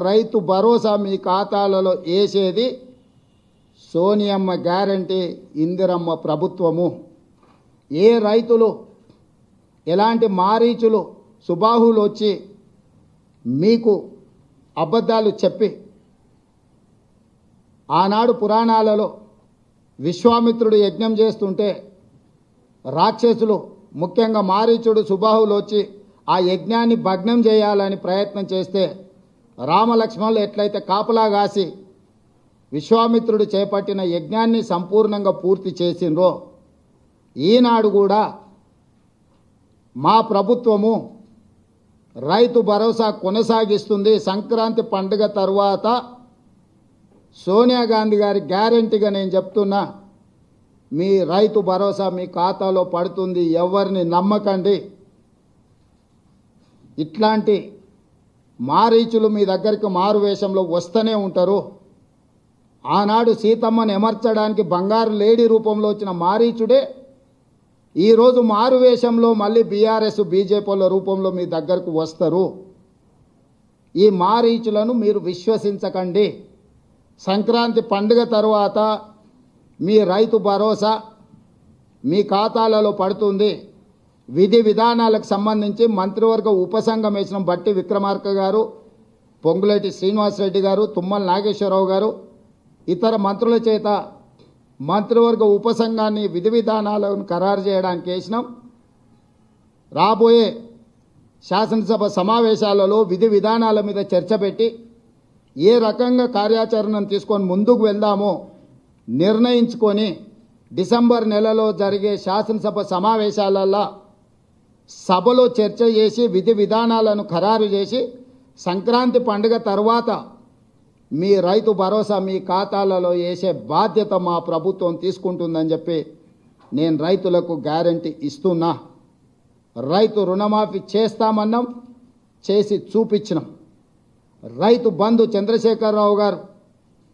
రైతు భరోసా మీ ఖాతాలలో వేసేది సోనియమ్మ గ్యారంటీ, ఇందిరమ్మ ప్రభుత్వము. ఏ రైతులు ఎలాంటి మారీచులు సుబాహులు వచ్చి మీకు అబద్ధాలు చెప్పి ఆనాడు పురాణాలలో విశ్వామిత్రుడు యజ్ఞం చేస్తుంటే రాక్షసులు ముఖ్యంగా మారీచుడు సుబాహులు వచ్చి ఆ యజ్ఞాన్ని భగ్నం చేయాలని ప్రయత్నం చేస్తే రామలక్ష్మణులు ఎట్లయితే కాపలా కాసి విశ్వామిత్రుడు చేపట్టిన యజ్ఞాన్ని సంపూర్ణంగా పూర్తి చేసిండ్రో ఈనాడు కూడా మా ప్రభుత్వము రైతు భరోసా కొనసాగిస్తుంది. సంక్రాంతి పండుగ తర్వాత సోనియా గాంధీ గారి గ్యారెంటీగా నేను చెప్తున్నా, మీ రైతు భరోసా మీ ఖాతాలో పడుతుంది. ఎవరిని నమ్మకండి. ఇట్లాంటి మారీచులు మీ దగ్గరికి మారు వేషంలో వస్తూనే ఉంటారు. ఆనాడు సీతమ్మను ఎమర్చడానికి బంగారు లేడీ రూపంలో వచ్చిన మారీచుడే ఈరోజు మారు వేషంలో మళ్ళీ బీఆర్ఎస్ బీజేపీల రూపంలో మీ దగ్గరకు వస్తారు. ఈ మారీచులను మీరు విశ్వసించకండి. సంక్రాంతి పండుగ తర్వాత మీ రైతు భరోసా మీ ఖాతాలలో పడుతుంది. విధి విధానాలకు సంబంధించి మంత్రివర్గ ఉపసంఘం వేసిన బట్టి విక్రమార్క గారు, పొంగులేటి శ్రీనివాసరెడ్డి గారు, తుమ్మల నాగేశ్వరరావు గారు, ఇతర మంత్రుల చేత మంత్రివర్గ ఉపసంఘాన్ని విధి విధానాలను ఖరారు చేయడానికి వేసినాం. రాబోయే శాసనసభ సమావేశాలలో విధి విధానాల మీద చర్చ పెట్టి ఏ రకంగా కార్యాచరణను తీసుకొని ముందుకు వెళ్దామో నిర్ణయించుకొని డిసెంబర్ నెలలో జరిగే శాసనసభ సమావేశాలలో సభలో చర్చ చేసి విధి విధానాలను ఖరారు చేసి సంక్రాంతి పండుగ తర్వాత మీ రైతు భరోసా మీ ఖాతాలలో వేసే బాధ్యత మా ప్రభుత్వం తీసుకుంటుందని చెప్పి నేను రైతులకు గ్యారంటీ ఇస్తున్నా. రైతు రుణమాఫీ చేస్తామన్నాం, చేసి చూపించినాం. రైతు బంధు చంద్రశేఖరరావు గారు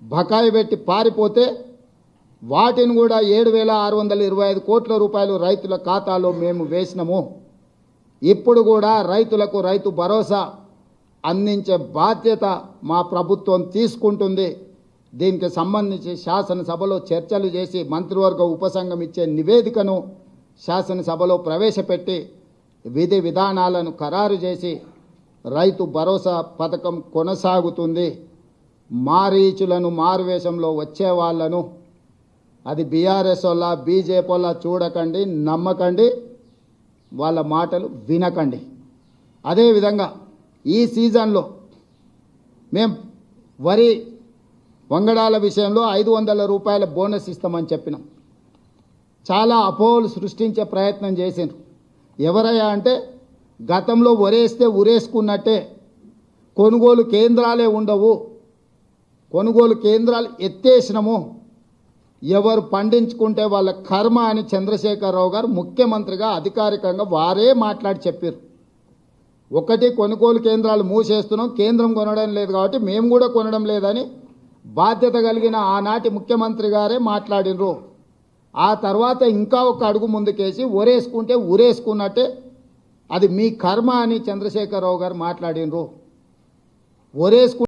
బకాయి పెట్టి పారిపోతే వాటిని కూడా 7,625 కోట్ల రూపాయలు రైతుల ఖాతాలో మేము వేసినాము. ఇప్పుడు కూడా రైతులకు రైతు భరోసా అందించే బాధ్యత మా ప్రభుత్వం తీసుకుంటుంది. దీనికి సంబంధించి శాసనసభలో చర్చలు చేసి మంత్రివర్గ ఉపసంఘం ఇచ్చే నివేదికను శాసనసభలో ప్రవేశపెట్టి విధి విధానాలను ఖరారు చేసి రైతు భరోసా పథకం కొనసాగుతుంది. మారీచులను మారువేషంలో వచ్చే వాళ్ళను, అది బీఆర్ఎస్ వాళ్ళ బీజేపీ వాళ్ళ చూడకండి, నమ్మకండి, వాళ్ళ మాటలు వినకండి. అదేవిధంగా ఈ సీజన్లో మేము వరి వంగడాల విషయంలో 500 రూపాయల బోనస్ ఇస్తామని చెప్పినాం. చాలా అపోహలు సృష్టించే ప్రయత్నం చేసిండ్రు. ఎవరయ్యా అంటే గతంలో వరేస్తే ఉరేసుకున్నట్టే కొనుగోలు కేంద్రాలే ఉండవు, కొనుగోలు కేంద్రాలు ఎత్తేసినాము, ఎవరు పండించుకుంటే వాళ్ళ కర్మ అని చంద్రశేఖరరావు గారు ముఖ్యమంత్రిగా అధికారికంగా వారే మాట్లాడి చెప్పారు. ఒకటి కొనుగోలు కేంద్రాలు మూసేస్తున్నాం, కేంద్రం కొనడం లేదు కాబట్టి మేము కూడా కొనడం లేదని బాధ్యత కలిగిన ఆనాటి ముఖ్యమంత్రి గారే మాట్లాడినరు. ఆ తర్వాత ఇంకా ఒక అడుగు ముందుకేసి ఒరేసుకుంటే ఉరేసుకున్నట్టే అది మీ కర్మ అని చంద్రశేఖరరావు గారు మాట్లాడినరు. ఒరేసుకు